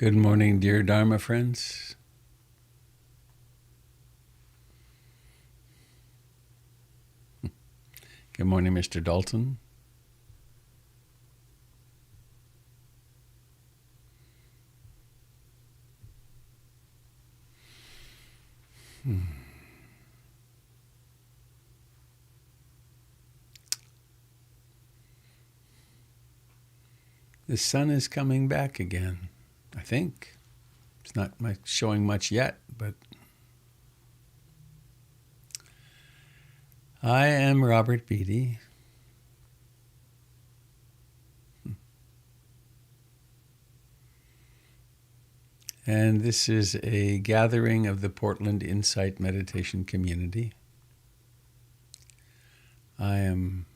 Good morning, dear Dharma friends. Good morning, Mr. Dalton. The sun is coming back again, I think. It's not showing much yet, but I am Robert Beatty. And this is a gathering of the Portland Insight Meditation Community. I am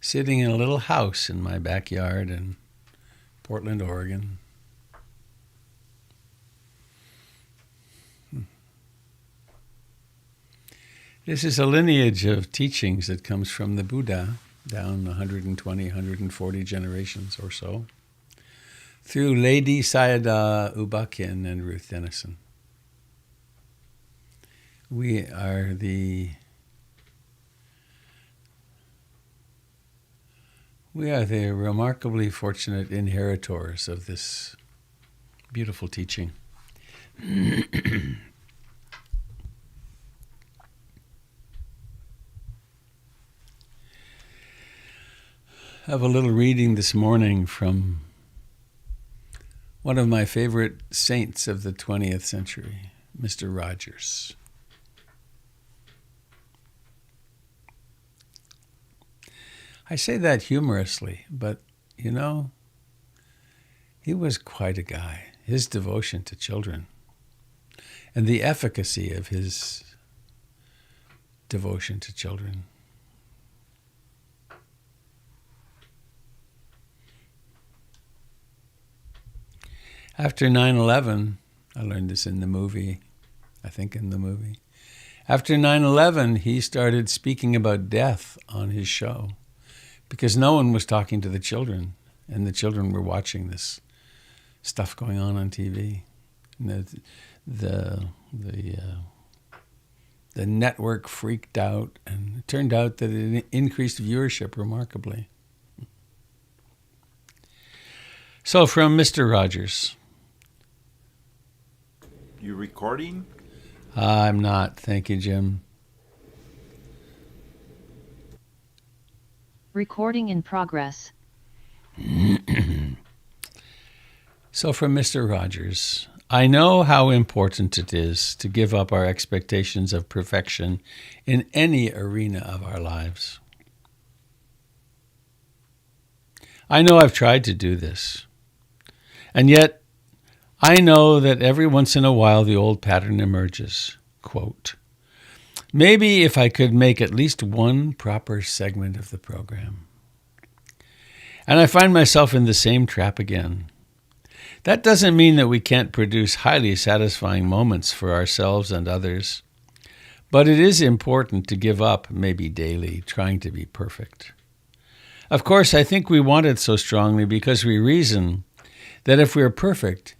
sitting in a little house in my backyard in Portland, Oregon. This is a lineage of teachings that comes from the Buddha down 120, 140 generations or so, through Lady Sayadaw U Ba Khin and Ruth Denison. We are the remarkably fortunate inheritors of this beautiful teaching. I have a little reading this morning from one of my favorite saints of the 20th century, Mr. Rogers. I say that humorously, but, you know, he was quite a guy. His devotion to children and the efficacy of his devotion to children. After 9/11, I learned this in the movie, After 9/11, he started speaking about death on his show because no one was talking to the children, and the children were watching this stuff going on TV. And the network freaked out, and it turned out that it increased viewership remarkably. So from Mr. Rogers. You recording? I'm not. Thank you, Jim. Recording in progress. So from Mr. Rogers, I know how important it is to give up our expectations of perfection in any arena of our lives. I know I've tried to do this, and yet I know that every once in a while the old pattern emerges. Quote, maybe if I could make at least one proper segment of the program. And I find myself in the same trap again. That doesn't mean that we can't produce highly satisfying moments for ourselves and others, but it is important to give up, maybe daily, trying to be perfect. Of course, I think we want it so strongly because we reason that if we are perfect,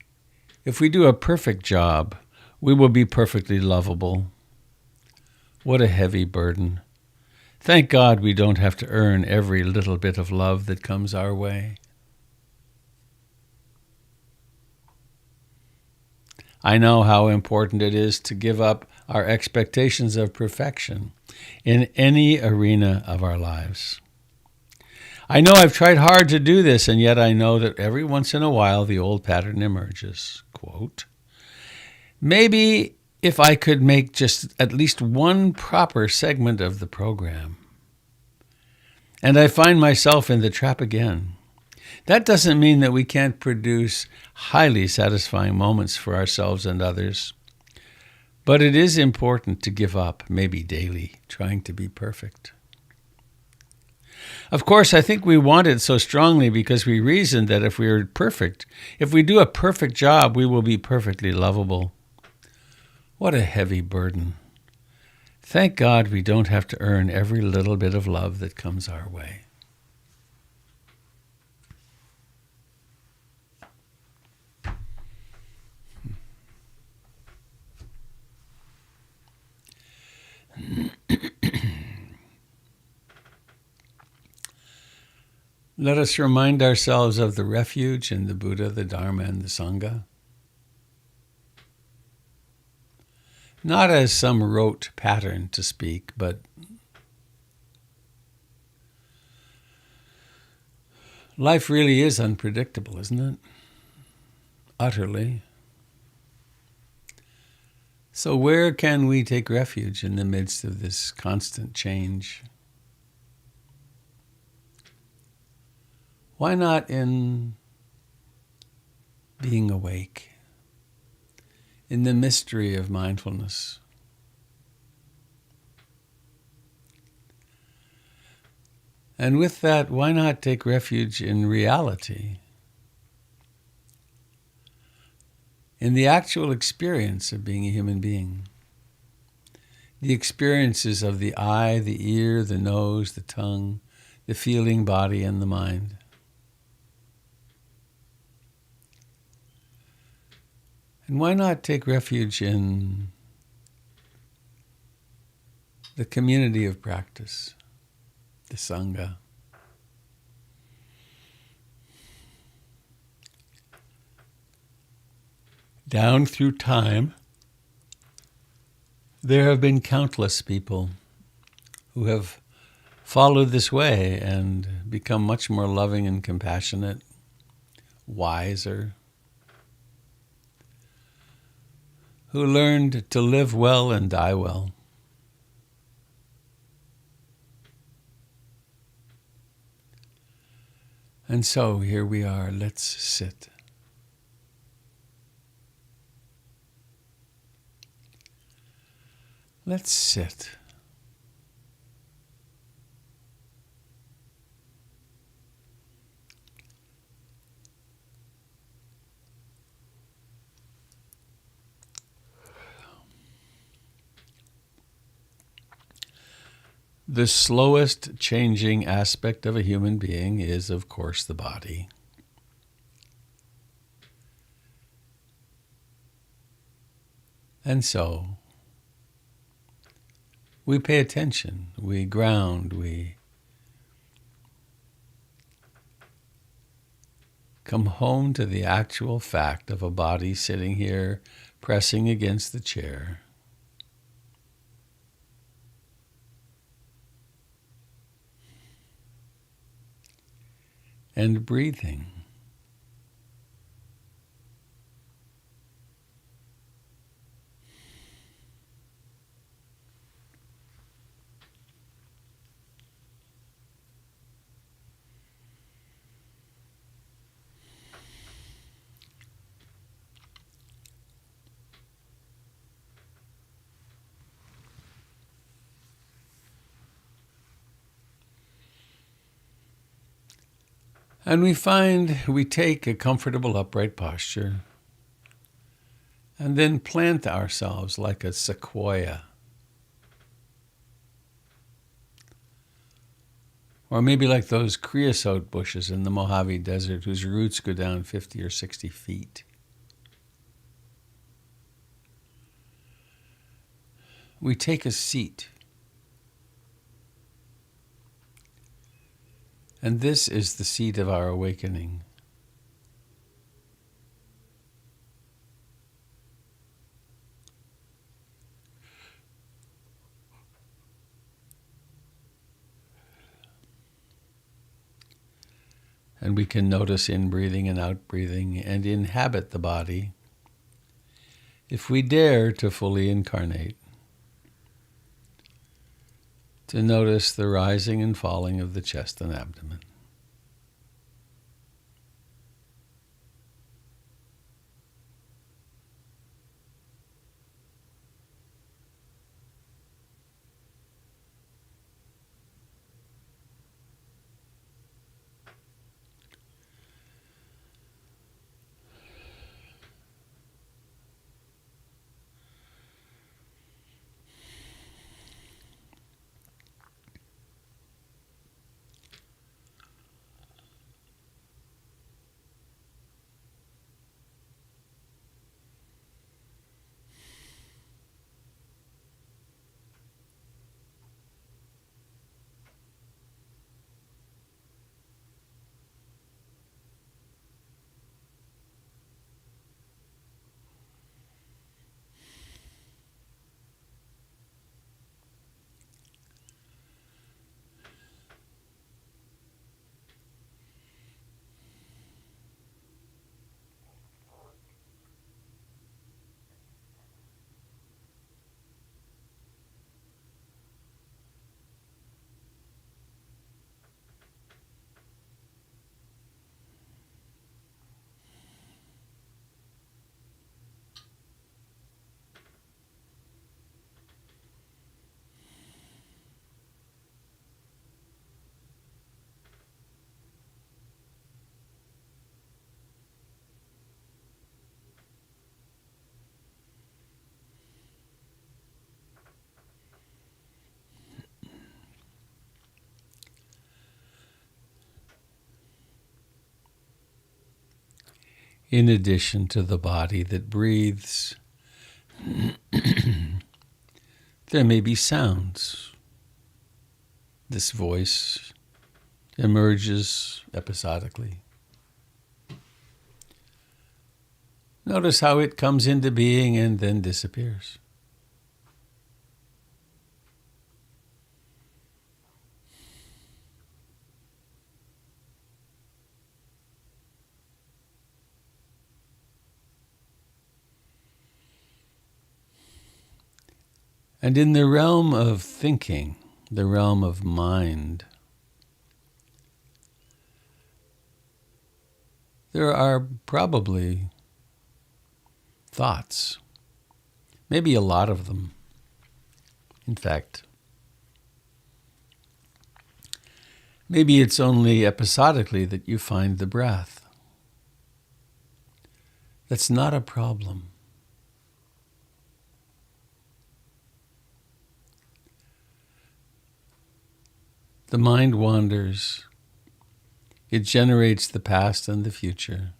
if we do a perfect job, we will be perfectly lovable. What a heavy burden. Thank God we don't have to earn every little bit of love that comes our way. I know how important it is to give up our expectations of perfection in any arena of our lives. I know I've tried hard to do this, and yet I know that every once in a while the old pattern emerges. Quote, maybe if I could make just at least one proper segment of the program. And I find myself in the trap again. That doesn't mean that we can't produce highly satisfying moments for ourselves and others, but it is important to give up, maybe daily, trying to be perfect. Of course, I think we want it so strongly because we reason that if we are perfect, if we do a perfect job, we will be perfectly lovable. What a heavy burden. Thank God we don't have to earn every little bit of love that comes our way. Let us remind ourselves of the refuge in the Buddha, the Dharma, and the Sangha. Not as some rote pattern to speak, but life really is unpredictable, isn't it? Utterly. So where can we take refuge in the midst of this constant change? Why not in being awake, in the mystery of mindfulness? And with that, why not take refuge in reality, in the actual experience of being a human being? The experiences of the eye, the ear, the nose, the tongue, the feeling body, and the mind. And why not take refuge in the community of practice, the Sangha? Down through time, there have been countless people who have followed this way and become much more loving and compassionate, wiser, who learned to live well and die well. And so here we are, let's sit. Let's sit. The slowest changing aspect of a human being is, of course, the body. And so, we pay attention, we ground, we come home to the actual fact of a body sitting here, pressing against the chair. And breathing. And we take a comfortable upright posture and then plant ourselves like a sequoia. Or maybe like those creosote bushes in the Mojave Desert whose roots go down 50 or 60 feet. We take a seat. And this is the seat of our awakening. And we can notice in-breathing and out-breathing and inhabit the body if we dare to fully incarnate, to notice the rising and falling of the chest and abdomen. in addition to the body that breathes, there may be sounds. This voice emerges episodically. Notice how it comes into being and then disappears. And in the realm of thinking, the realm of mind, there are probably thoughts, maybe a lot of them. In fact, maybe it's only episodically that you find the breath. That's not a problem. The mind wanders. It generates the past and the future.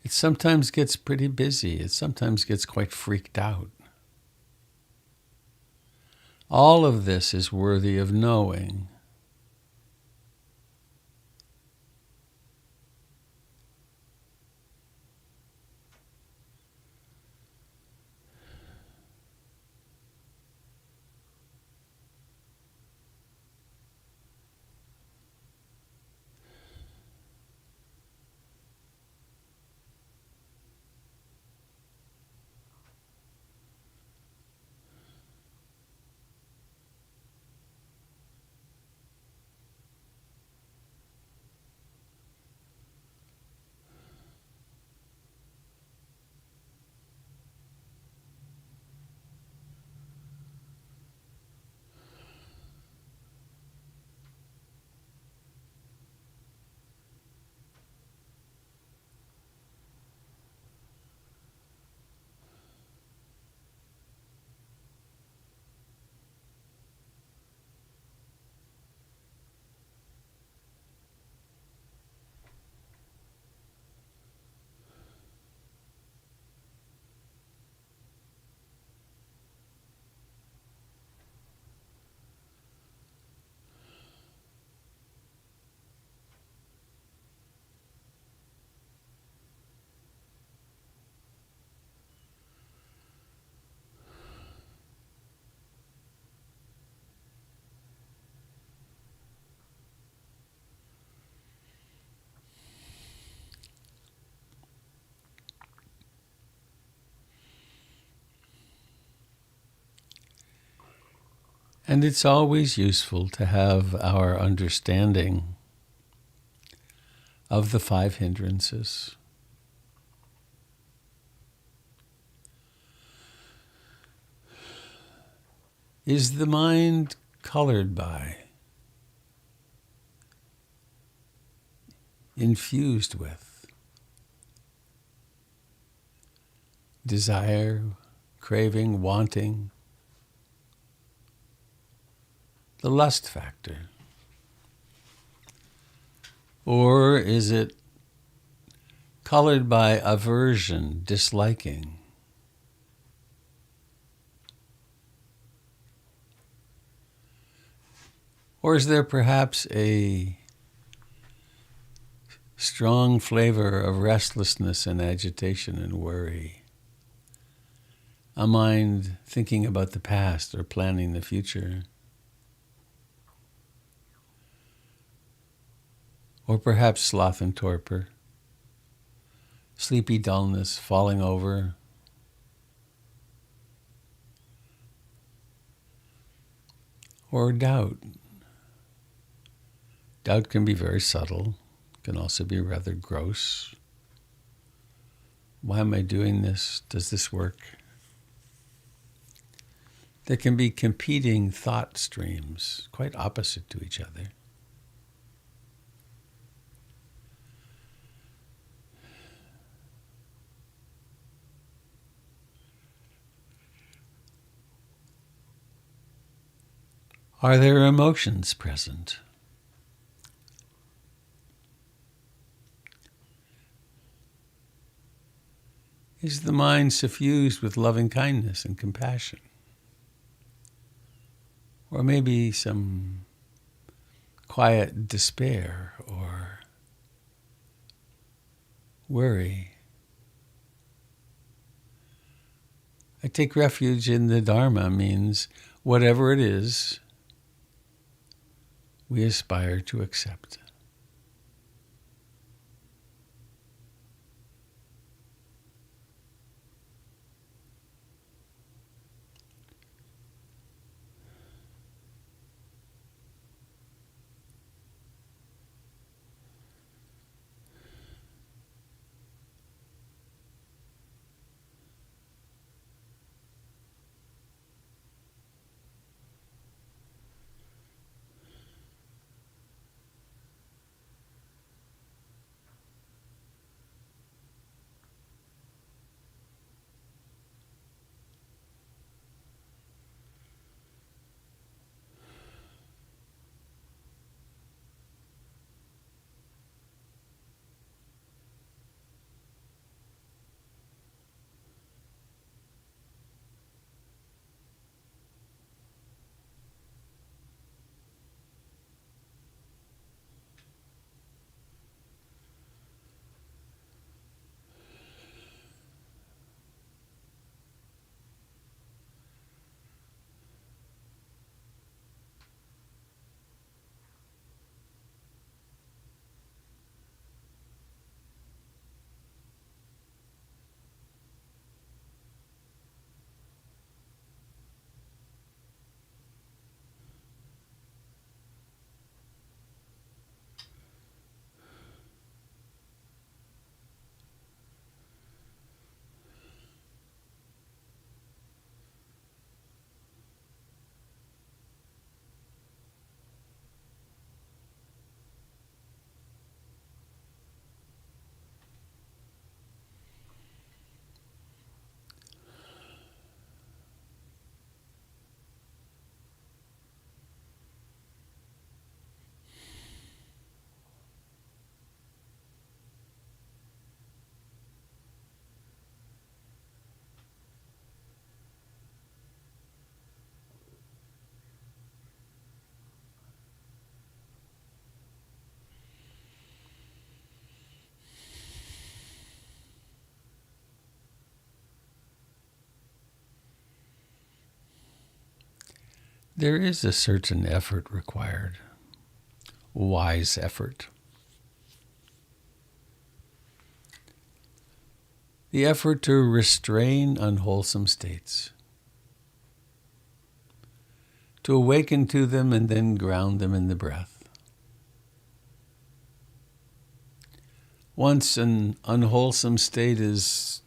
It sometimes gets pretty busy. It sometimes gets quite freaked out. All of this is worthy of knowing. And it's always useful to have our understanding of the five hindrances. Is the mind colored by, infused with desire, craving, wanting, the lust factor? Or is it colored by aversion, disliking? Or is there perhaps a strong flavor of restlessness and agitation and worry? A mind thinking about the past or planning the future? Or perhaps sloth and torpor, sleepy dullness, falling over. Or doubt. Doubt can be very subtle, can also be rather gross. Why am I doing this? Does this work? There can be competing thought streams, quite opposite to each other. Are there emotions present? Is the mind suffused with loving kindness and compassion? Or maybe some quiet despair or worry? I take refuge in the Dharma means whatever it is, we aspire to accept. There is a certain effort required, wise effort. The effort to restrain unwholesome states, to awaken to them and then ground them in the breath. Once an unwholesome state is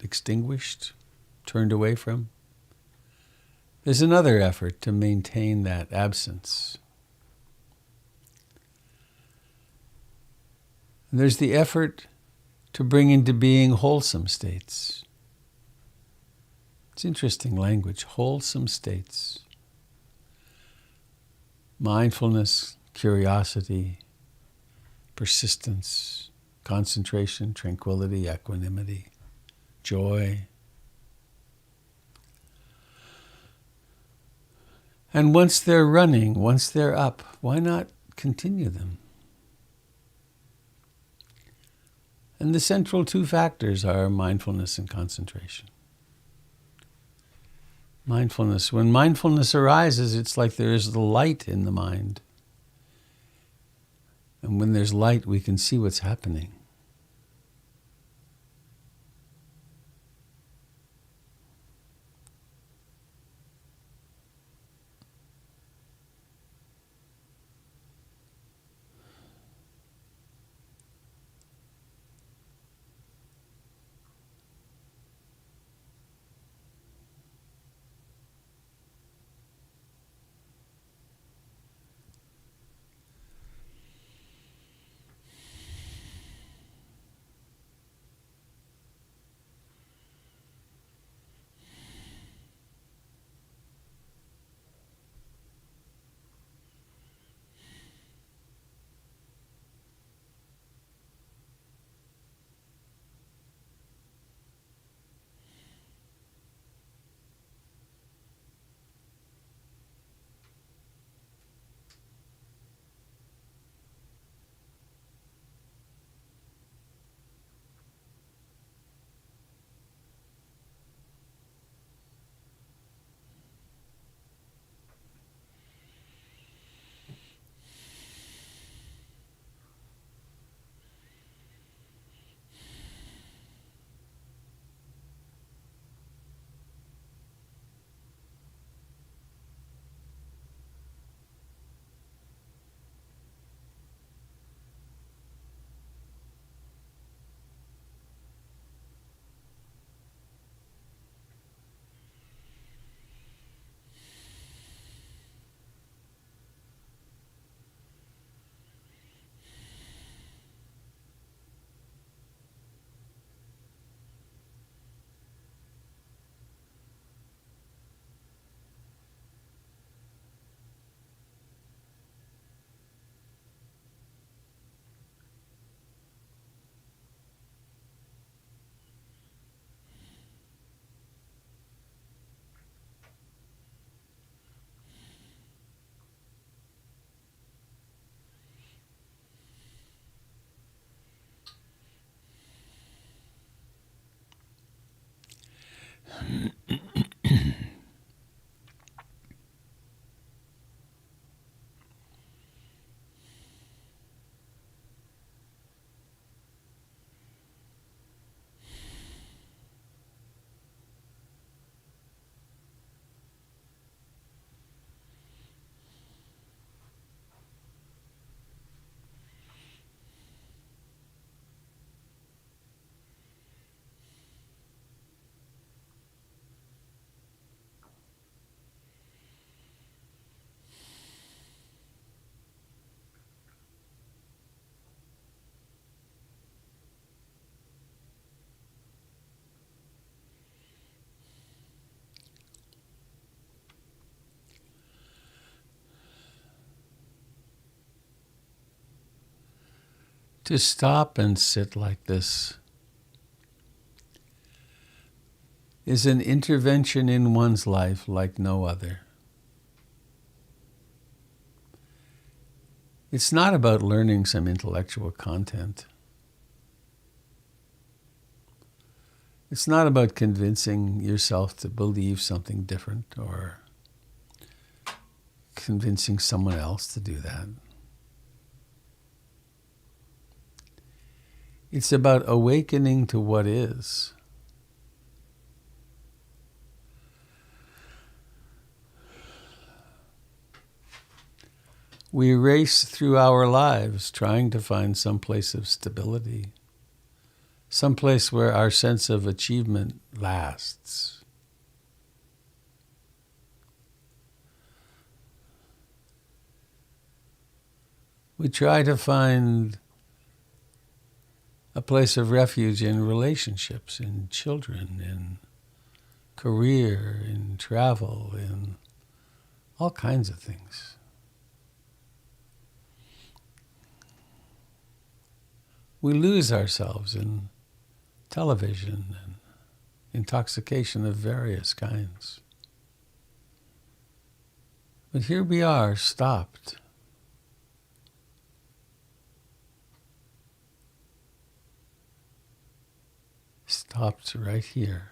extinguished, turned away from, there's another effort to maintain that absence. And there's the effort to bring into being wholesome states. It's interesting language, wholesome states. Mindfulness, curiosity, persistence, concentration, tranquility, equanimity, joy. And once they're running, once they're up, why not continue them? And the central two factors are mindfulness and concentration. Mindfulness. When mindfulness arises, it's like there is the light in the mind. And when there's light, we can see what's happening. To stop and sit like this is an intervention in one's life like no other. It's not about learning some intellectual content. It's not about convincing yourself to believe something different or convincing someone else to do that. It's about awakening to what is. We race through our lives trying to find some place of stability, some place where our sense of achievement lasts. We try to find a place of refuge in relationships, in children, in career, in travel, in all kinds of things. We lose ourselves in television and intoxication of various kinds. But here we are, stopped. Stopped right here.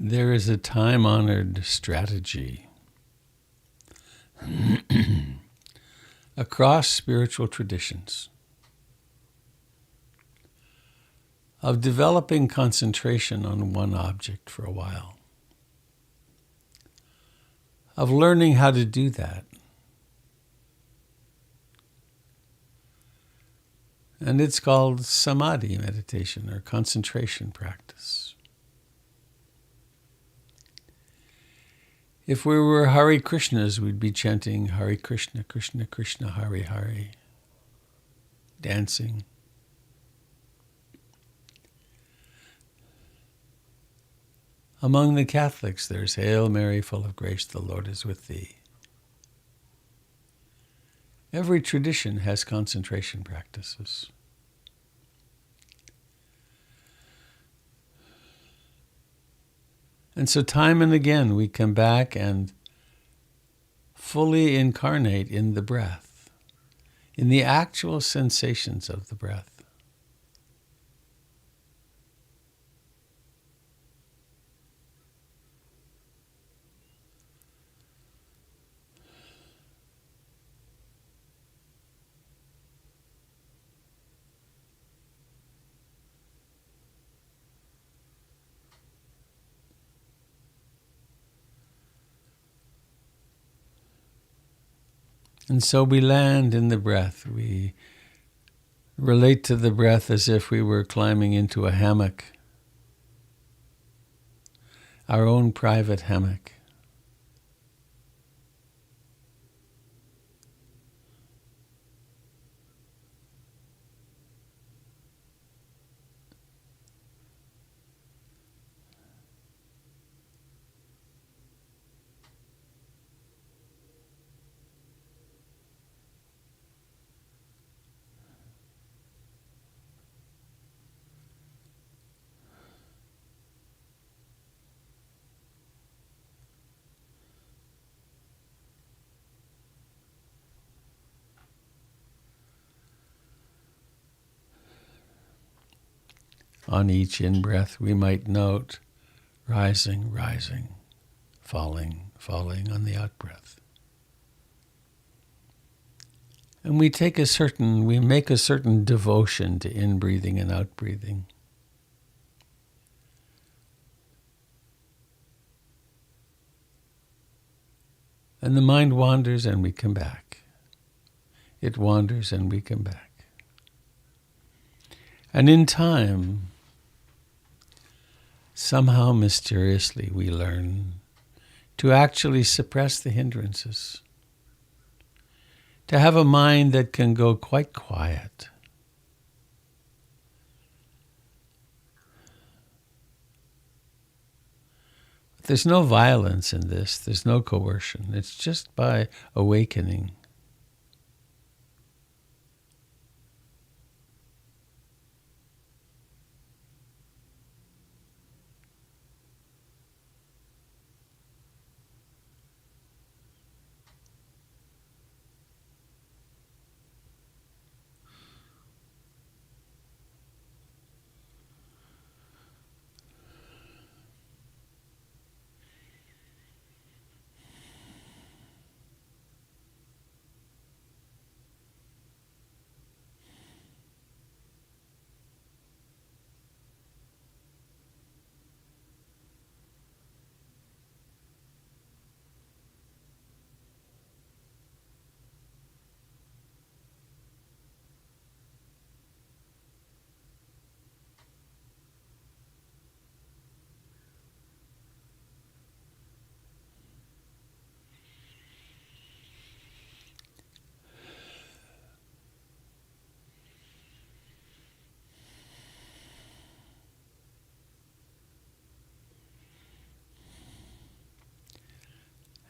There is a time-honored strategy across spiritual traditions of developing concentration on one object for a while, of learning how to do that. And it's called Samadhi Meditation, or concentration practice. If we were Hare Krishnas, we'd be chanting Hare Krishna, Krishna Krishna, Hare Hare, dancing. Among the Catholics, there's Hail Mary, full of grace, the Lord is with thee. Every tradition has concentration practices. And so time and again we come back and fully incarnate in the breath, in the actual sensations of the breath. And so we land in the breath. We relate to the breath as if we were climbing into a hammock, our own private hammock. On each in-breath, we might note rising, rising, falling, falling on the out-breath. And we make a certain devotion to in-breathing and out-breathing. And the mind wanders and we come back. It wanders and we come back. And in time, somehow mysteriously we learn to actually suppress the hindrances, to have a mind that can go quite quiet. There's no violence in this, there's no coercion. It's just by awakening.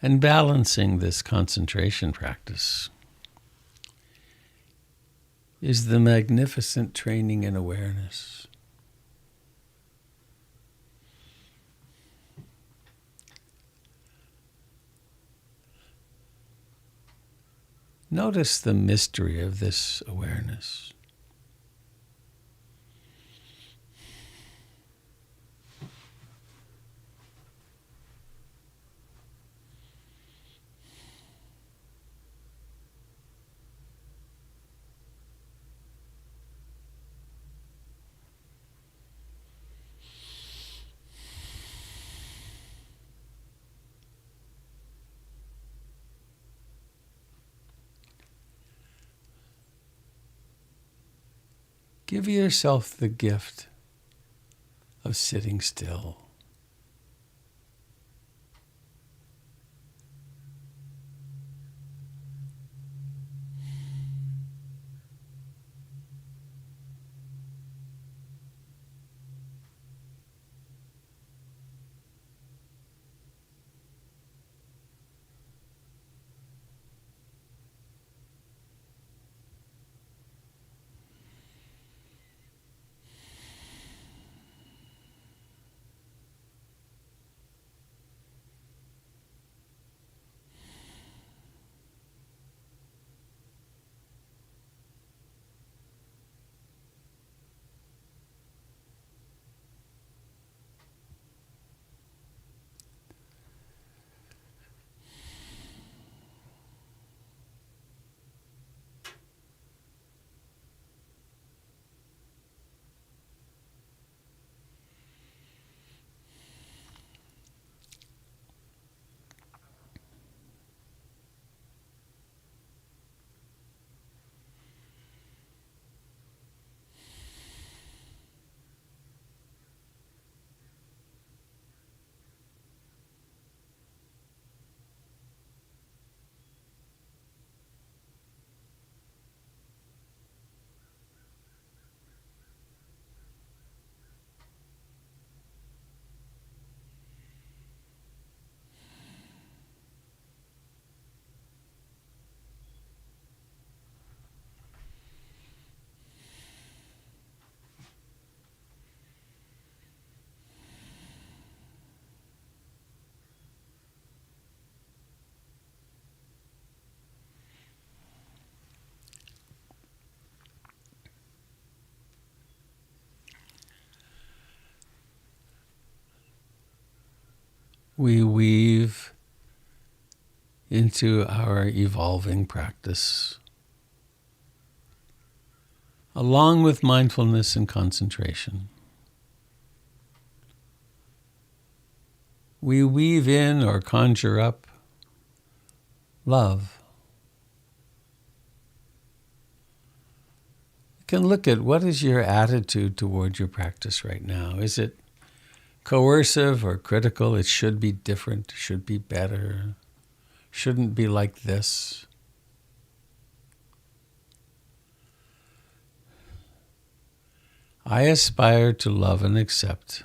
And balancing this concentration practice is the magnificent training in awareness. Notice the mystery of this awareness. Give yourself the gift of sitting still. We weave into our evolving practice, along with mindfulness and concentration. We weave in or conjure up love. You can look at what is your attitude toward your practice right now. Is it coercive or critical? It should be different, should be better, shouldn't be like this. I aspire to love and accept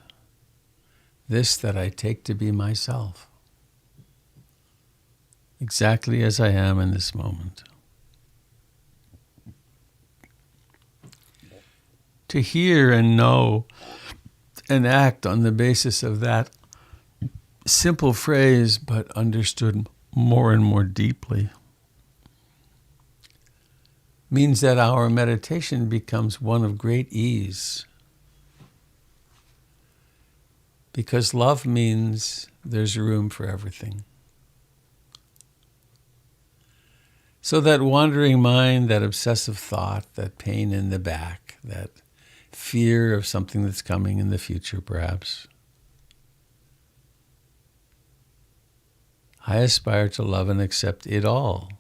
this that I take to be myself, exactly as I am in this moment. To hear and know and act on the basis of that simple phrase, but understood more and more deeply, means that our meditation becomes one of great ease. Because love means there's room for everything. So that wandering mind, that obsessive thought, that pain in the back, that fear of something that's coming in the future, perhaps. I aspire to love and accept it all.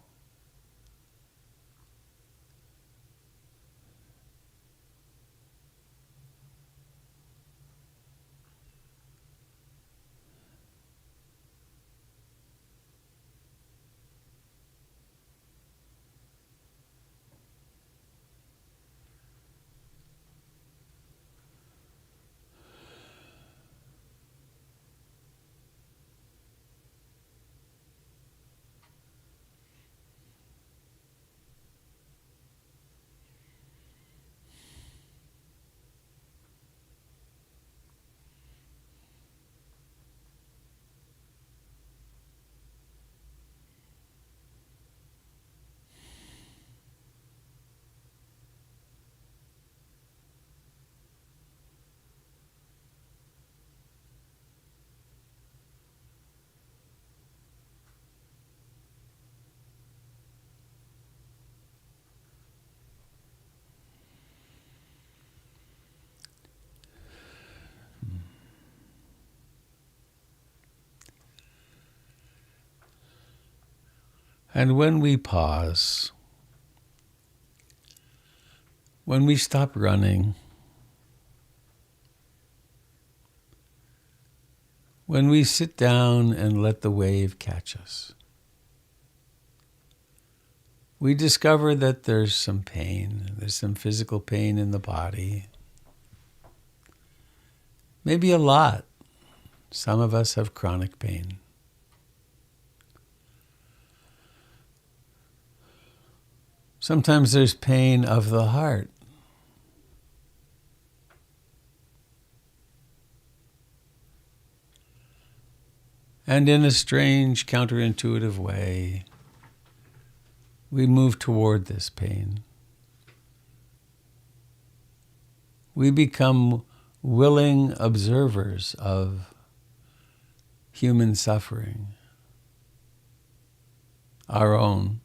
And when we pause, When we stop running, when we sit down and let the wave catch us, we discover that there's some pain. There's some physical pain in the body. Maybe a lot. Some of us have chronic pain. Sometimes there's pain of the heart. And in a strange, counterintuitive way, we move toward this pain. We become willing observers of human suffering, our own,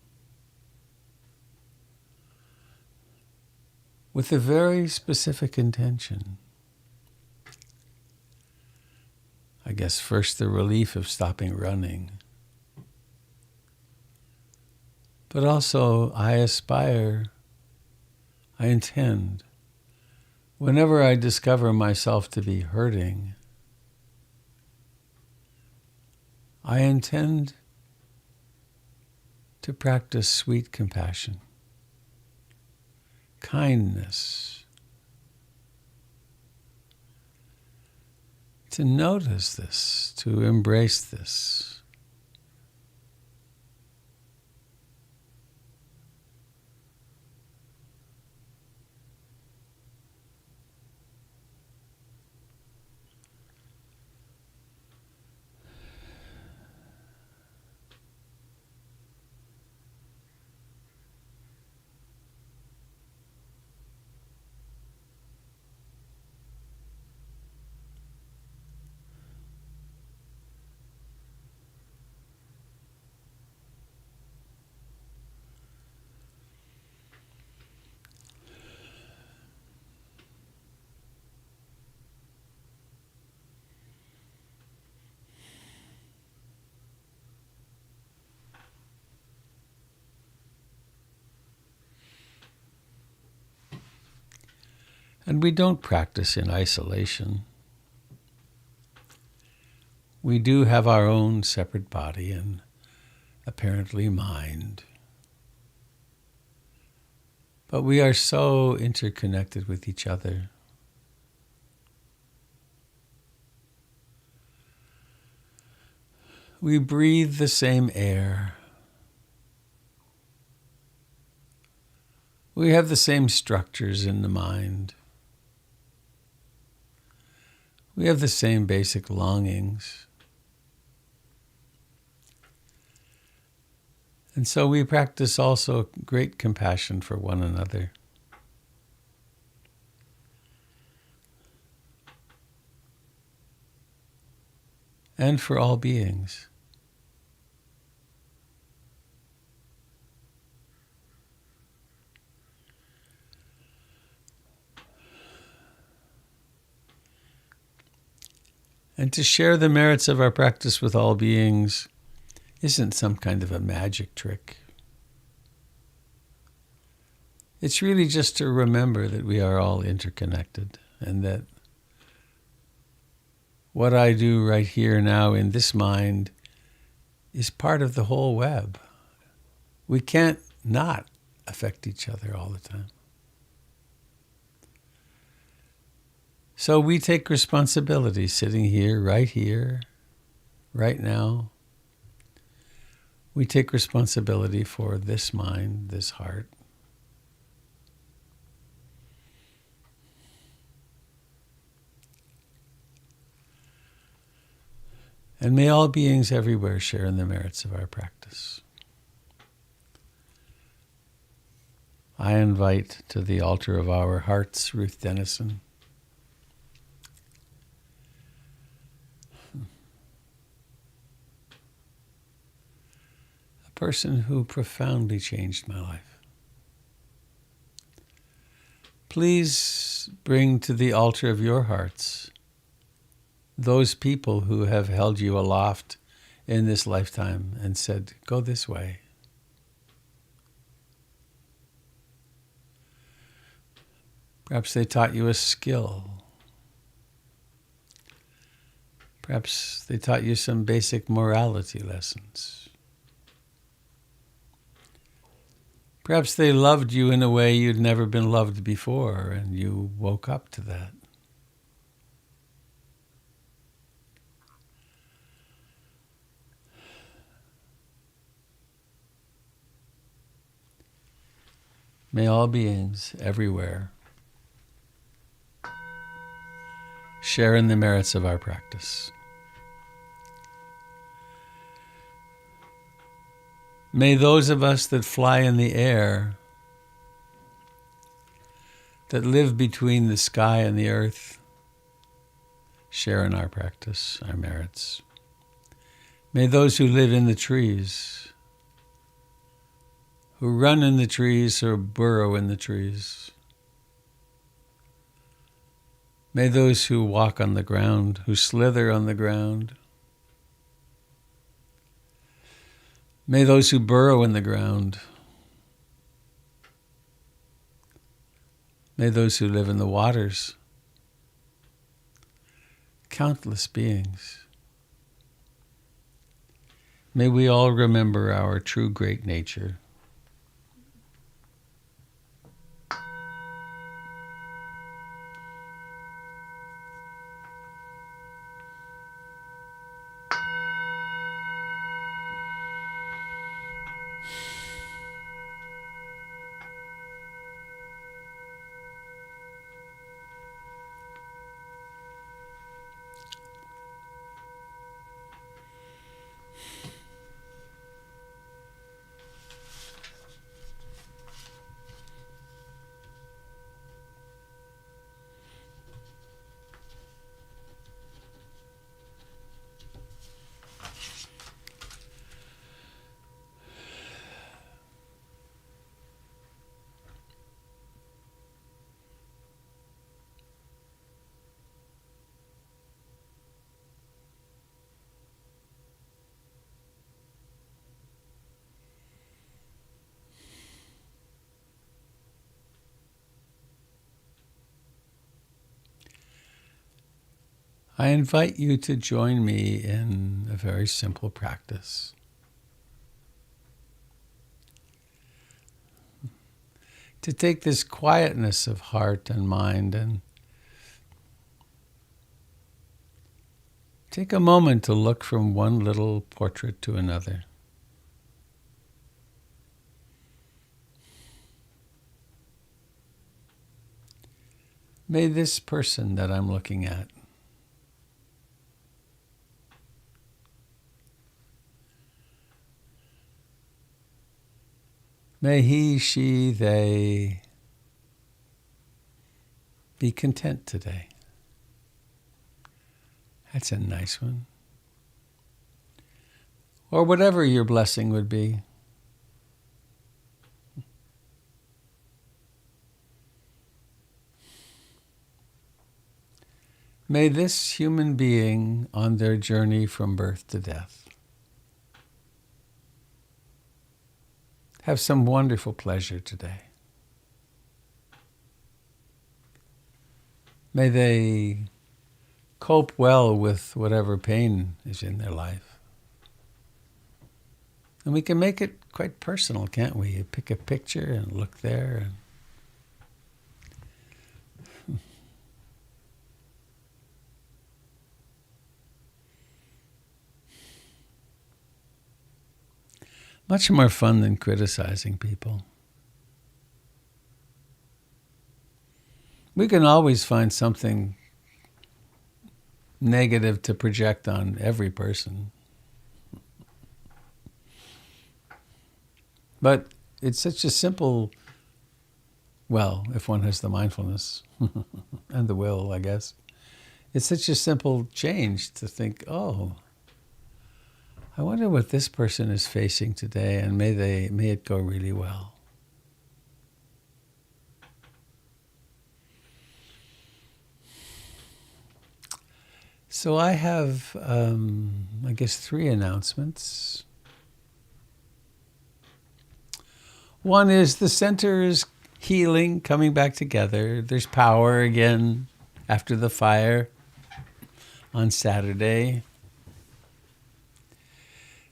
with a very specific intention. I guess first the relief of stopping running. But also I aspire, I intend, whenever I discover myself to be hurting, I intend to practice sweet compassion, kindness, to notice this, to embrace this. And we don't practice in isolation. We do have our own separate body and apparently mind. But we are so interconnected with each other. We breathe the same air. We have the same structures in the mind. We have the same basic longings. And so we practice also great compassion for one another. And for all beings. And to share the merits of our practice with all beings isn't some kind of a magic trick. It's really just to remember that we are all interconnected and that what I do right here now in this mind is part of the whole web. We can't not affect each other all the time. So we take responsibility sitting here, right now. We take responsibility for this mind, this heart. And may all beings everywhere share in the merits of our practice. I invite to the altar of our hearts Ruth Dennison. A person who profoundly changed my life. Please bring to the altar of your hearts those people who have held you aloft in this lifetime and said, go this way. Perhaps they taught you a skill. Perhaps they taught you some basic morality lessons. Perhaps they loved you in a way you'd never been loved before, and you woke up to that. May all beings everywhere share in the merits of our practice. May those of us that fly in the air, that live between the sky and the earth, share in our practice, our merits. May those who live in the trees, who run in the trees or burrow in the trees, may those who walk on the ground, who slither on the ground, may those who burrow in the ground, may those who live in the waters, countless beings, may we all remember our true great nature. I invite you to join me in a very simple practice. To take this quietness of heart and mind and take a moment to look from one little portrait to another. May this person that I'm looking at, may he, she, they be content today. That's a nice one. Or whatever your blessing would be. May this human being on their journey from birth to death have some wonderful pleasure today. May they cope well with whatever pain is in their life. And we can make it quite personal, can't we? You pick a picture and look there. Much more fun than criticizing people. We can always find something negative to project on every person. But it's such a simple, well, if one has the mindfulness and the will, I guess, it's such a simple change to think, oh, I wonder what this person is facing today, and may it go really well. So I have, I guess, 3 announcements. One is the center is healing, coming back together. There's power again after the fire on Saturday.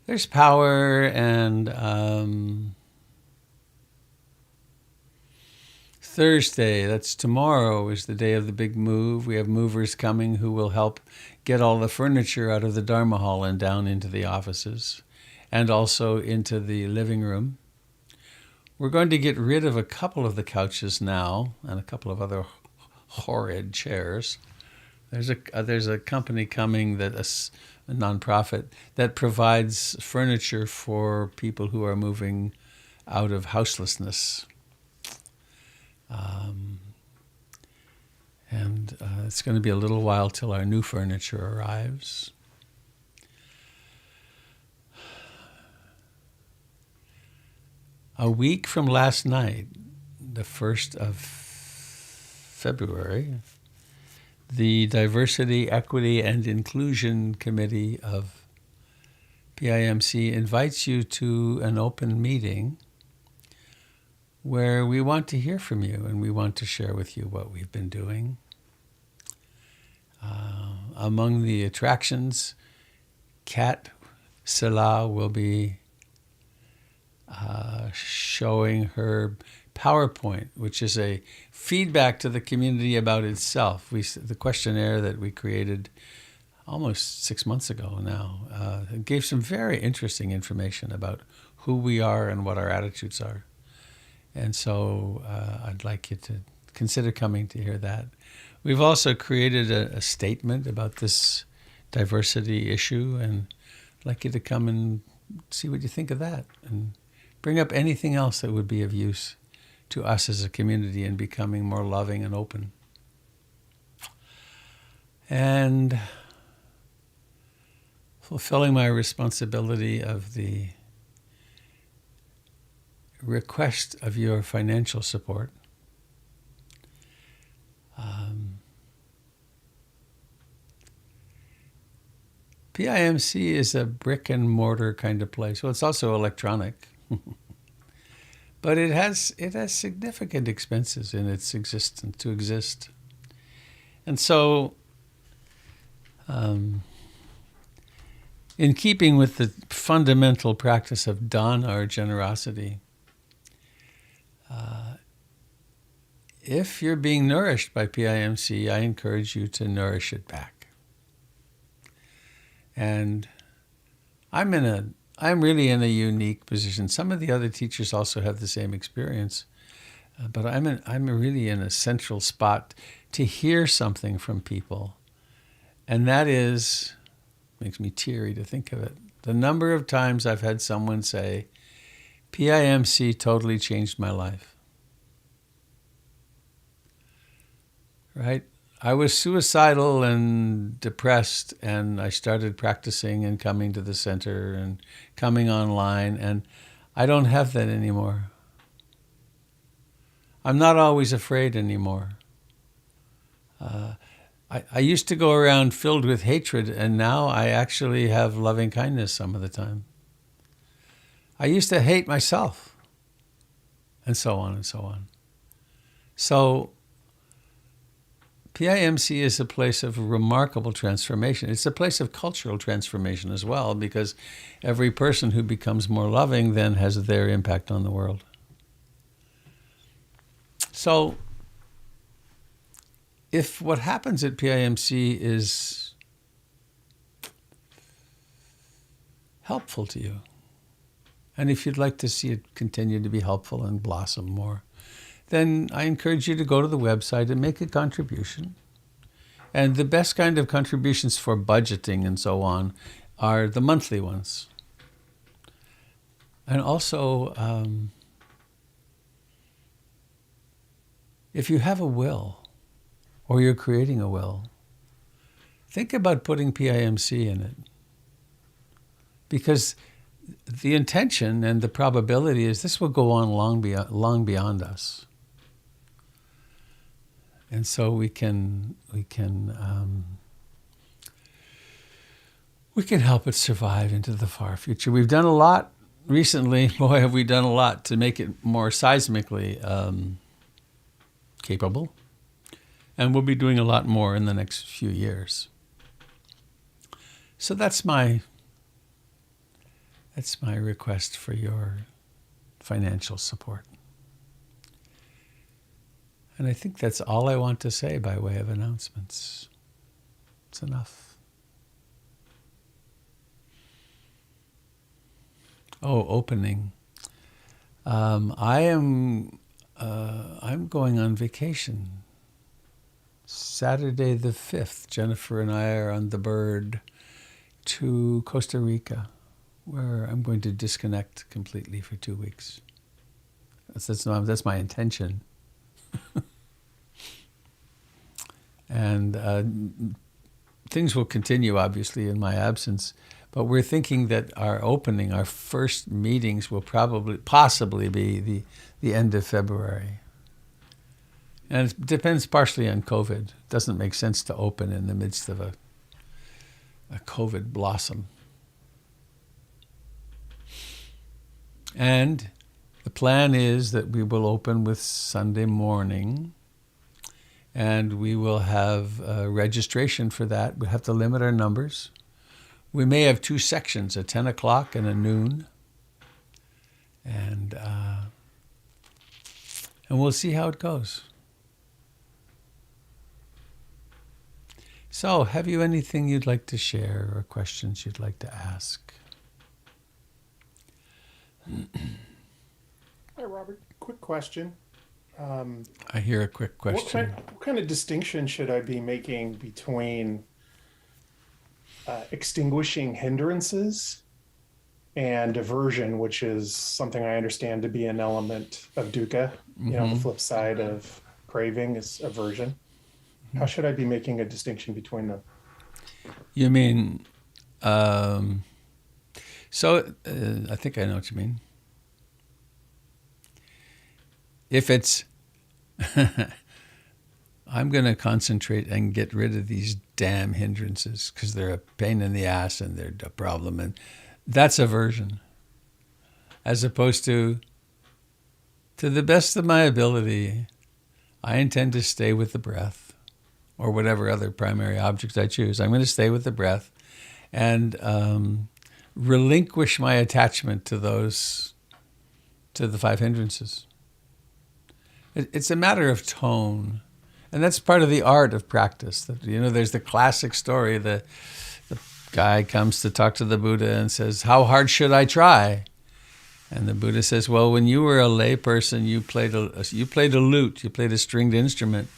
There's power, and Thursday, that's tomorrow, is the day of the big move. We have movers coming who will help get all the furniture out of the Dharma hall and down into the offices and also into the living room. We're going to get rid of a couple of the couches now and a couple of other horrid chairs. There's a company coming, a nonprofit, that provides furniture for people who are moving out of houselessness. And it's going to be a little while till our new furniture arrives. A week from last night, the 1st of February, the Diversity, Equity, and Inclusion Committee of PIMC invites you to an open meeting where we want to hear from you and we want to share with you what we've been doing. Among the attractions, Kat Sela will be showing her PowerPoint, which is a feedback to the community about itself. The questionnaire that we created almost 6 months ago now gave some very interesting information about who we are and what our attitudes are. And so I'd like you to consider coming to hear that. We've also created a statement about this diversity issue, and I'd like you to come and see what you think of that and bring up anything else that would be of use to us as a community in becoming more loving and open. And fulfilling my responsibility of the request of your financial support. PIMC is a brick and mortar kind of place. Well, it's also electronic, but it has significant expenses in its existence to exist. And so, in keeping with the fundamental practice of dana or generosity, if you're being nourished by PIMC, I encourage you to nourish it back. And I'm really in a unique position. Some of the other teachers also have the same experience, but I'm really in a central spot to hear something from people, and that makes me teary to think of it. The number of times I've had someone say, PIMC totally changed my life. Right? I was suicidal and depressed, and I started practicing and coming to the center and coming online, and I don't have that anymore. I'm not always afraid anymore. I used to go around filled with hatred, and now I actually have loving kindness some of the time. I used to hate myself, and so on and so on. So PIMC is a place of remarkable transformation. It's a place of cultural transformation as well, because every person who becomes more loving then has their impact on the world. So if what happens at PIMC is helpful to you, and if you'd like to see it continue to be helpful and blossom more, then I encourage you to go to the website and make a contribution. And the best kind of contributions for budgeting and so on are the monthly ones. And also, if you have a will, or you're creating a will, think about putting PIMC in it. Because the intention and the probability is this will go on long beyond us. And so we can help it survive into the far future. We've done a lot recently. Boy, have we done a lot to make it more seismically capable, and we'll be doing a lot more in the next few years. So that's my request for your financial support. And I think that's all I want to say by way of announcements. It's enough. Oh, opening. I'm going on vacation. Saturday the 5th, Jennifer and I are on the bird to Costa Rica, where I'm going to disconnect completely for 2 weeks. That's my intention. And things will continue, obviously, in my absence. But we're thinking that our first meetings will possibly be the end of February. And it depends partially on COVID. It doesn't make sense to open in the midst of a COVID blossom. And the plan is that we will open with Sunday morning, and we will have registration for that. We have to limit our numbers. We may have 2 sections, a 10 o'clock and a noon. And we'll see how it goes. So, have you anything you'd like to share or questions you'd like to ask? Hi, Robert. Quick question. I hear a quick question. What kind of distinction should I be making between extinguishing hindrances and aversion, which is something I understand to be an element of dukkha? You know, the flip side of craving is aversion. How should I be making a distinction between them? You mean, I think I know what you mean. If it's, I'm going to concentrate and get rid of these damn hindrances because they're a pain in the ass and they're a problem. And that's aversion. As opposed to the best of my ability, I intend to stay with the breath or whatever other primary object I choose. I'm going to stay with the breath and relinquish my attachment to the 5 hindrances. It's a matter of tone. And that's part of the art of practice. There's the classic story. The guy comes to talk to the Buddha and says, "How hard should I try?" And the Buddha says, "Well, when you were a lay person, you played a lute, you played a stringed instrument.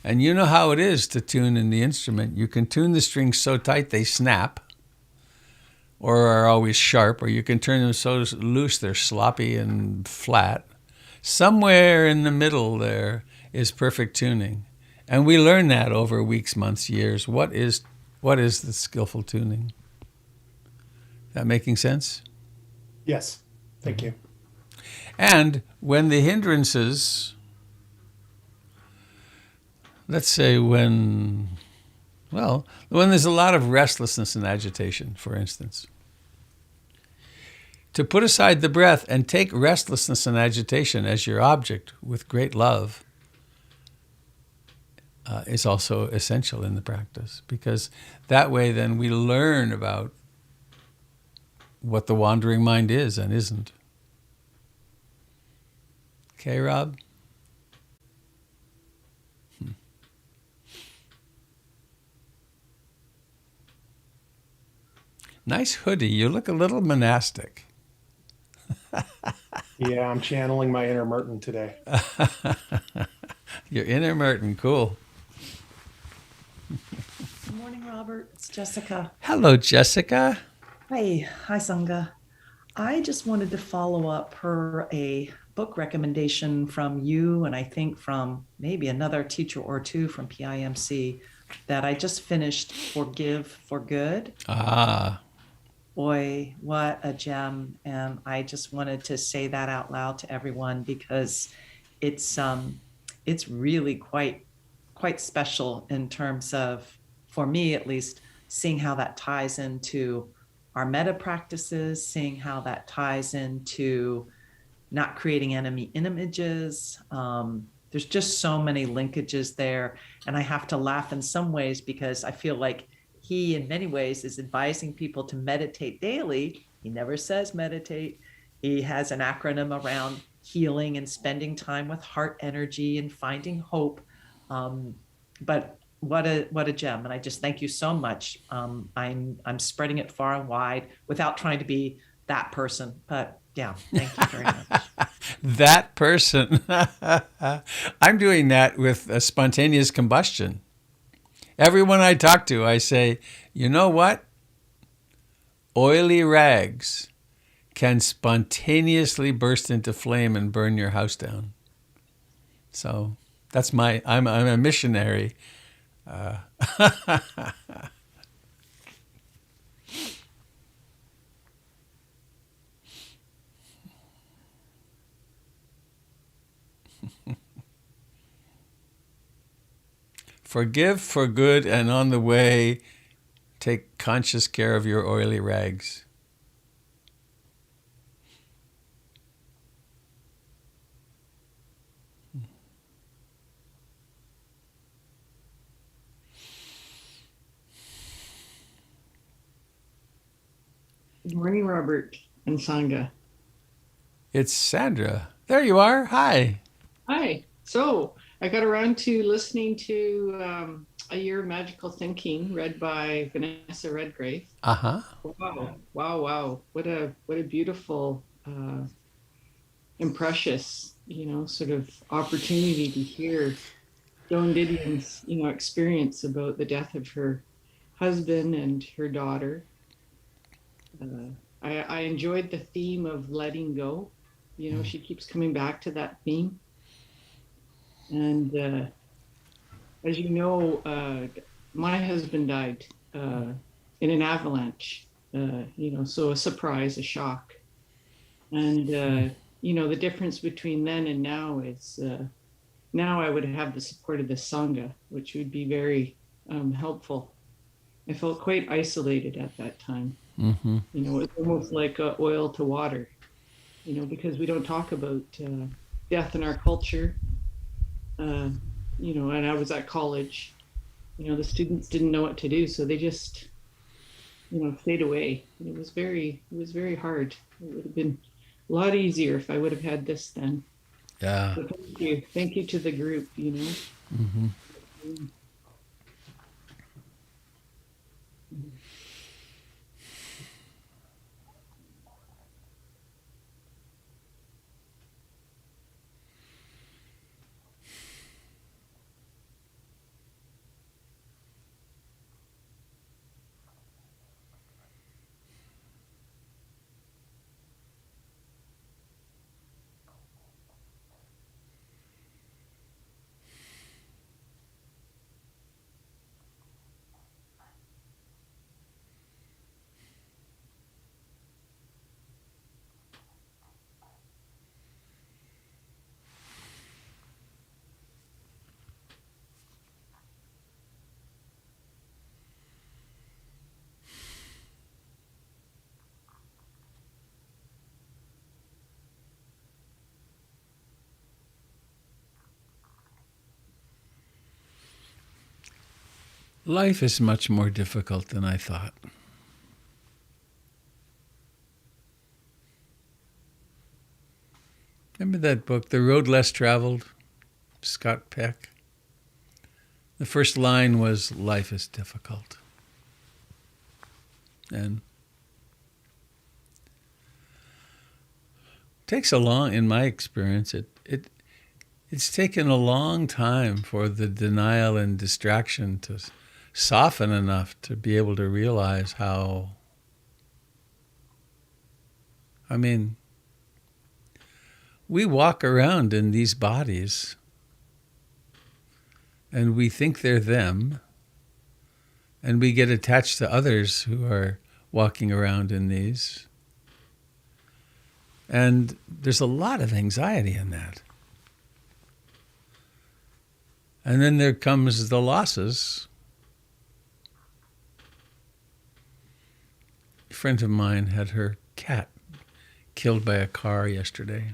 And you know how it is to tune in the instrument. You can tune the strings so tight they snap or are always sharp, or you can turn them so loose they're sloppy and flat. Somewhere in the middle there is perfect tuning. And we learn that over weeks, months, years. What is the skillful tuning? That making sense? Yes. Thank you. And when the hindrances, let's say when there's a lot of restlessness and agitation, for instance, to put aside the breath and take restlessness and agitation as your object with great love is also essential in the practice, because that way then we learn about what the wandering mind is and isn't. Okay, Rob? Nice hoodie. You look a little monastic. Yeah, I'm channeling my inner Merton today. Your inner Merton, cool. Good morning, Robert. It's Jessica. Hello, Jessica. Hi Sangha. I just wanted to follow up per a book recommendation from you, and I think from maybe another teacher or two from PIMC, that I just finished, Forgive for Good. Ah. Boy, what a gem. And I just wanted to say that out loud to everyone, because it's really quite special in terms of, for me at least, seeing how that ties into our metta practices, seeing how that ties into not creating enemy images, there's just so many linkages there. And I have to laugh in some ways because I feel like he, in many ways, is advising people to meditate daily. He never says meditate. He has an acronym around healing and spending time with heart energy and finding hope. But what a gem! And I just thank you so much. I'm spreading it far and wide without trying to be that person. But yeah, thank you very much. That person. I'm doing that with a spontaneous combustion. Everyone I talk to, I say, you know what? Oily rags can spontaneously burst into flame and burn your house down. So that's I'm a missionary. Forgive for good, and on the way, take conscious care of your oily rags. Good morning, Robert and Sangha. It's Sandra. There you are. Hi. Hi. So I got around to listening to A Year of Magical Thinking, read by Vanessa Redgrave. Uh-huh. Wow. What a beautiful and precious, sort of opportunity to hear Joan Didion's, experience about the death of her husband and her daughter. I enjoyed the theme of letting go. She keeps coming back to that theme. And as you know, my husband died in an avalanche, so a surprise, a shock. And, the difference between then and now is now I would have the support of the Sangha, which would be very helpful. I felt quite isolated at that time. Mm-hmm. It's almost like oil to water, because we don't talk about death in our culture. And I was at college, the students didn't know what to do. So they just, stayed away. And it was very hard. It would have been a lot easier if I would have had this then. Yeah. So thank you to the group, Mm-hmm. Life is much more difficult than I thought. Remember that book, The Road Less Traveled, Scott Peck? The first line was, life is difficult. And it takes in my experience, it's taken a long time for the denial and distraction to soften enough to be able to realize how, we walk around in these bodies and we think they're them, and we get attached to others who are walking around in these. And there's a lot of anxiety in that. And then there comes the losses. A friend of mine had her cat killed by a car yesterday.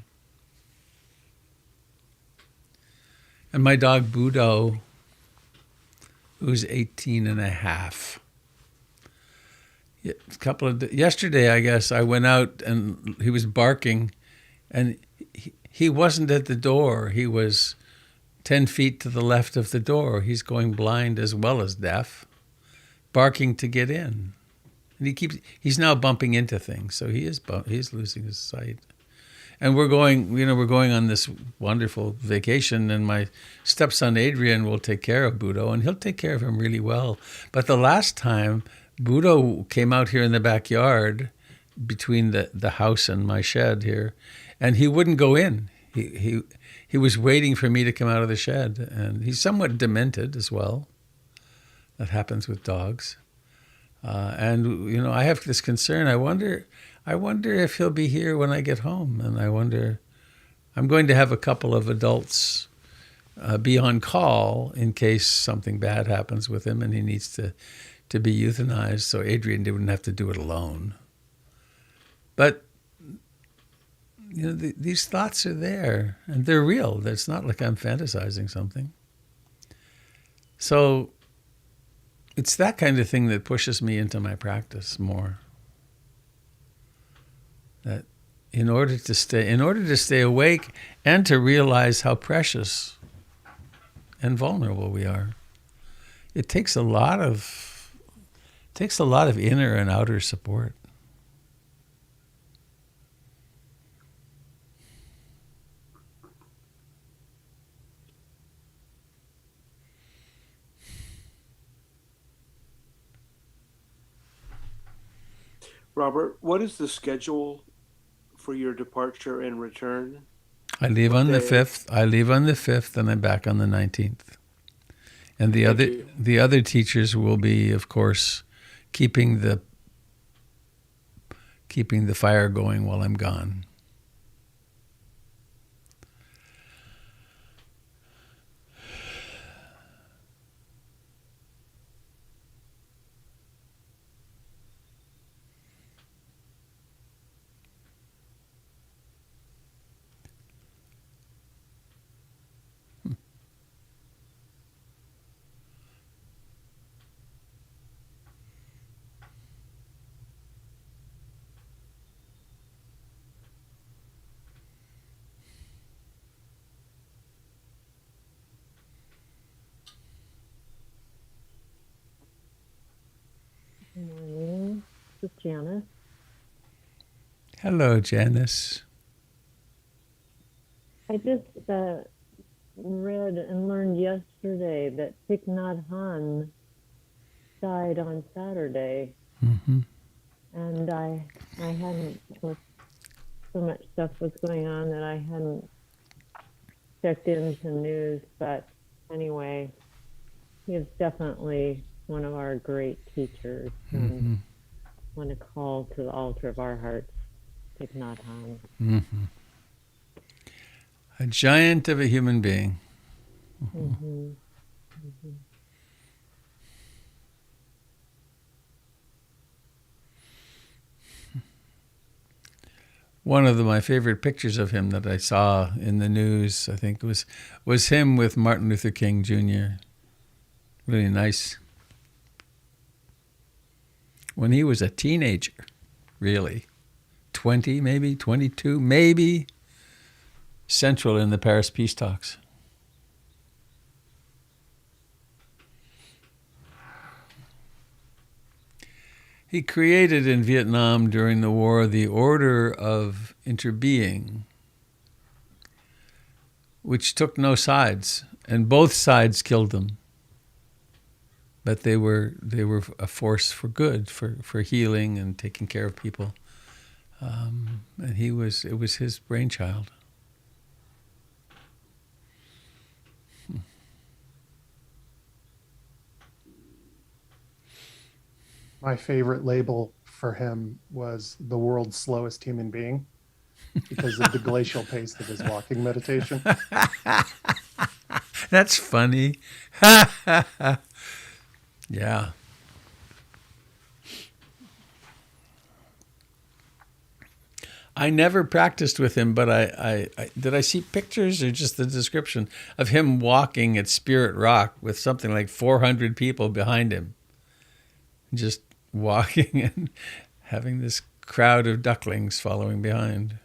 And my dog Budo, who's 18 and a half. Yesterday, I guess, I went out and he was barking, and he wasn't at the door. He was 10 feet to the left of the door. He's going blind as well as deaf, barking to get in. And he's now bumping into things, so he's losing his sight. And we're going on this wonderful vacation, and my stepson Adrian will take care of Budo, and he'll take care of him really well. But the last time, Budo came out here in the backyard between the house and my shed here, and he wouldn't go in. He was waiting for me to come out of the shed, and he's somewhat demented as well. That happens with dogs. And I have this concern. I wonder if he'll be here when I get home, and I'm going to have a couple of adults be on call in case something bad happens with him and he needs to be euthanized, so Adrian wouldn't have to do it alone. But these thoughts are there, and they're real. It's not like I'm fantasizing something. So it's that kind of thing that pushes me into my practice more. That in order to stay awake and to realize how precious and vulnerable we are, it takes a lot of inner and outer support. Robert, what is the schedule for your departure and return? I leave on the 5th. And I'm back on the 19th. And the other teachers will be, of course, keeping the fire going while I'm gone. Good morning. This is Janice. Hello, Janice. I just read and learned yesterday that Thich Nhat Hanh died on Saturday. Mm-hmm. And I hadn't, with so much stuff was going on that I hadn't checked into news. But anyway, he is definitely one of our great teachers. And I want to call to the altar of our hearts, Thich Nhat Hanh. Mm-hmm. A giant of a human being. Mm-hmm. Mm-hmm. One of my favorite pictures of him that I saw in the news, I think, was him with Martin Luther King Jr. Really nice. When he was a teenager, really. 20, maybe, 22, maybe. Central in the Paris peace talks. He created in Vietnam during the war the Order of Interbeing, which took no sides, and both sides killed them. But they were a force for good, for healing and taking care of people. And it was his brainchild. My favorite label for him was the world's slowest human being because of the glacial pace of his walking meditation. That's funny. Yeah. I never practiced with him, but I did I see pictures or just the description of him walking at Spirit Rock with something like 400 people behind him, just walking and having this crowd of ducklings following behind.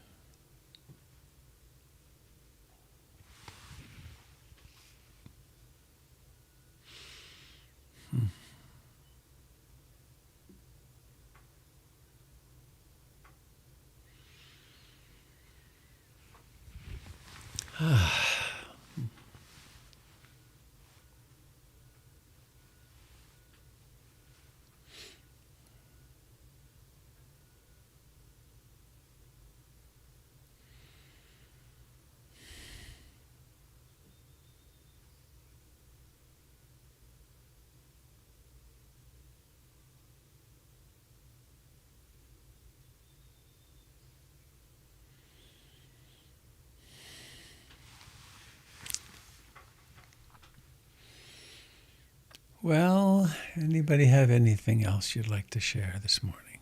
Well, anybody have anything else you'd like to share this morning?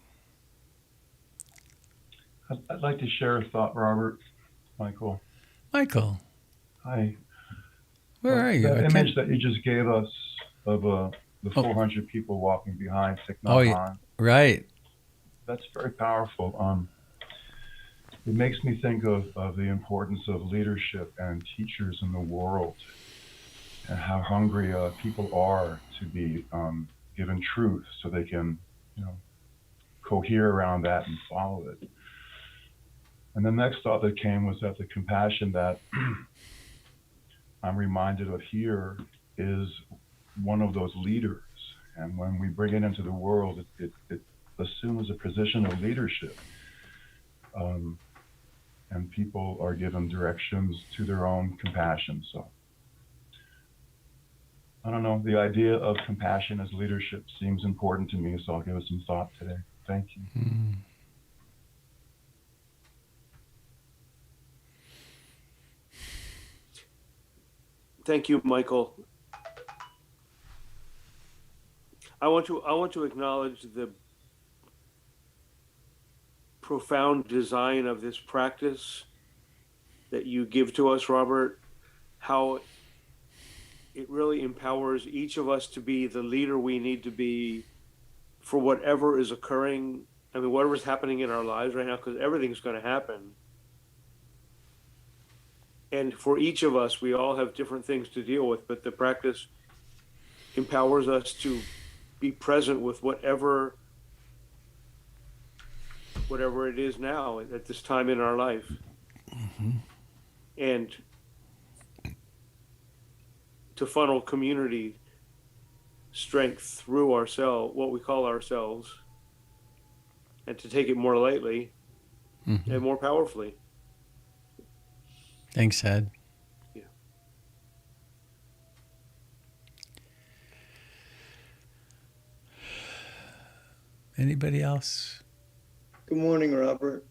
I'd like to share a thought, Robert, Michael. Michael, Hi. where are you? The I image can't- that you just gave us of the 400 people walking behind Thich Oh, Nhat yeah. Hanh, Right. that's very powerful. It makes me think of the importance of leadership and teachers in the world, and how hungry people are to be given truth so they can, cohere around that and follow it. And the next thought that came was that the compassion that I'm reminded of here is one of those leaders. And when we bring it into the world, it assumes a position of leadership. And people are given directions to their own compassion. So I don't know, the idea of compassion as leadership seems important to me, so I'll give it some thought today. Thank you. Thank you, Michael. I want to acknowledge the profound design of this practice that you give to us, Robert. How it really empowers each of us to be the leader we need to be for whatever is occurring. I mean, whatever's happening in our lives right now, because everything's going to happen. And for each of us, we all have different things to deal with, but the practice empowers us to be present with whatever it is now at this time in our life. And to funnel community strength through ourselves, what we call ourselves, and to take it more lightly and more powerfully. Thanks, Ed. Yeah. Anybody else? Good morning, Robert.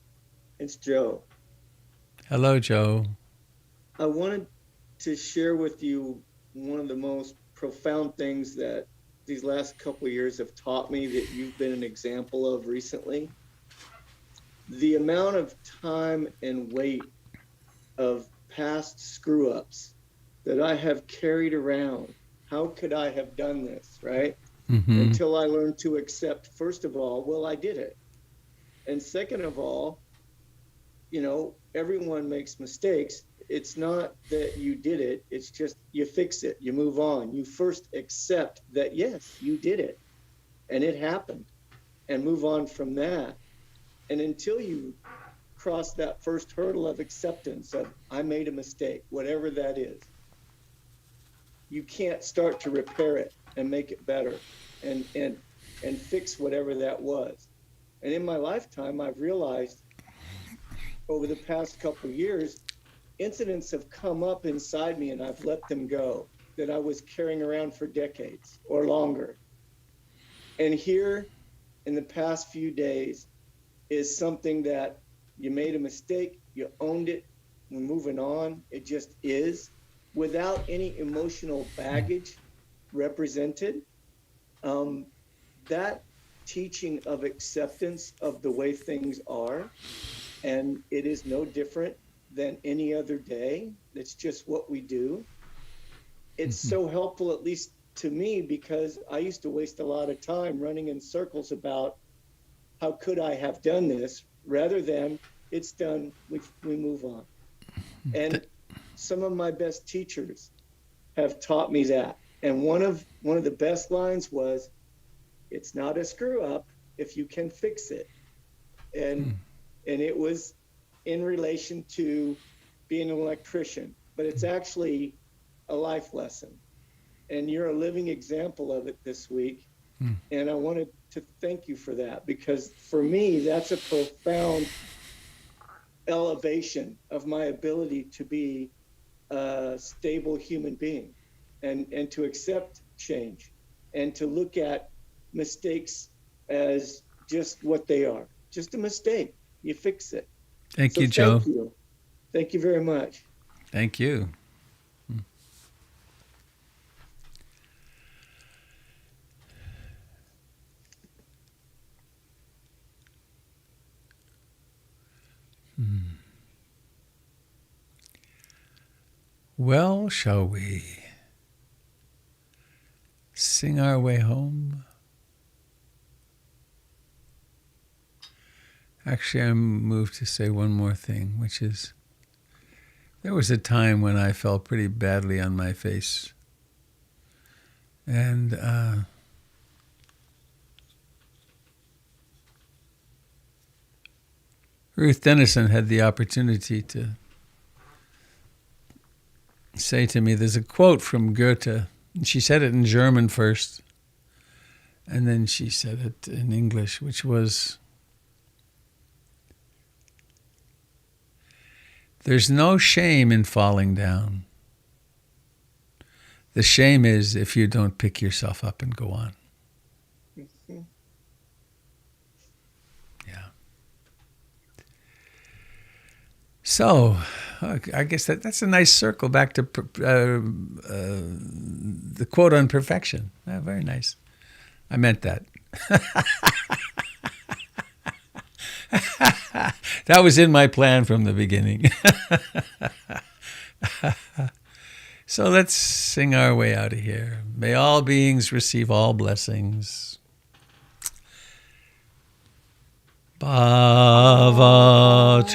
It's Joe. Hello, Joe. I wanted to share with you one of the most profound things that these last couple of years have taught me that you've been an example of recently. The amount of time and weight of past screw-ups that I have carried around. How could I have done this, right? Until I learned to accept, first of all, well, I did it. And second of all, everyone makes mistakes. It's not that you did it. It's just you fix it. You move on. You first accept that, yes, you did it. And it happened. And move on from that. And until you cross that first hurdle of acceptance of, I made a mistake, whatever that is, you can't start to repair it and make it better and fix whatever that was. And in my lifetime, I've realized over the past couple of years, incidents have come up inside me and I've let them go that I was carrying around for decades or longer. And here in the past few days is something that you made a mistake, you owned it, we're moving on. It just is without any emotional baggage represented. That teaching of acceptance of the way things are and it is no different than any other day. It's just what we do. It's so helpful, at least to me, because I used to waste a lot of time running in circles about how could I have done this, rather than it's done, we move on. And some of my best teachers have taught me that. And one of the best lines was, it's not a screw up if you can fix it. And it was in relation to being an electrician, but it's actually a life lesson. And you're a living example of it this week. And I wanted to thank you for that, because for me, that's a profound elevation of my ability to be a stable human being, and to accept change, and to look at mistakes as just what they are, just a mistake. You fix it. Thank you, Joe. Thank you. Thank you very much. Thank you. Well, shall we sing our way home? Actually, I'm moved to say one more thing, which is, there was a time when I fell pretty badly on my face. And Ruth Dennison had the opportunity to say to me, there's a quote from Goethe. She said it in German first, and then she said it in English, which was, there's no shame in falling down. The shame is if you don't pick yourself up and go on. Yeah. So, I guess that's a nice circle back to the quote on perfection. Very nice. I meant that. That was in my plan from the beginning. So let's sing our way out of here. May all beings receive all blessings. Bhavatu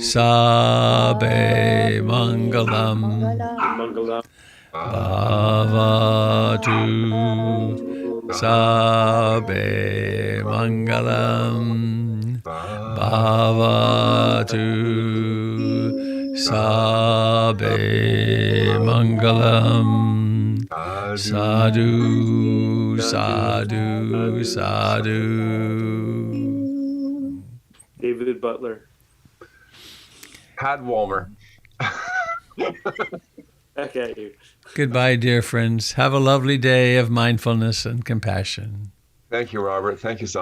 Sabe Mangalam. Mangalam. Bhavatu Sabe Mangalam. Bhavatu Sabe Mangalam. Sadhu, sadhu, sadhu. David Butler. Pat Walmer. Back at you. Goodbye, dear friends. Have a lovely day of mindfulness and compassion. Thank you, Robert. Thank you, Simon.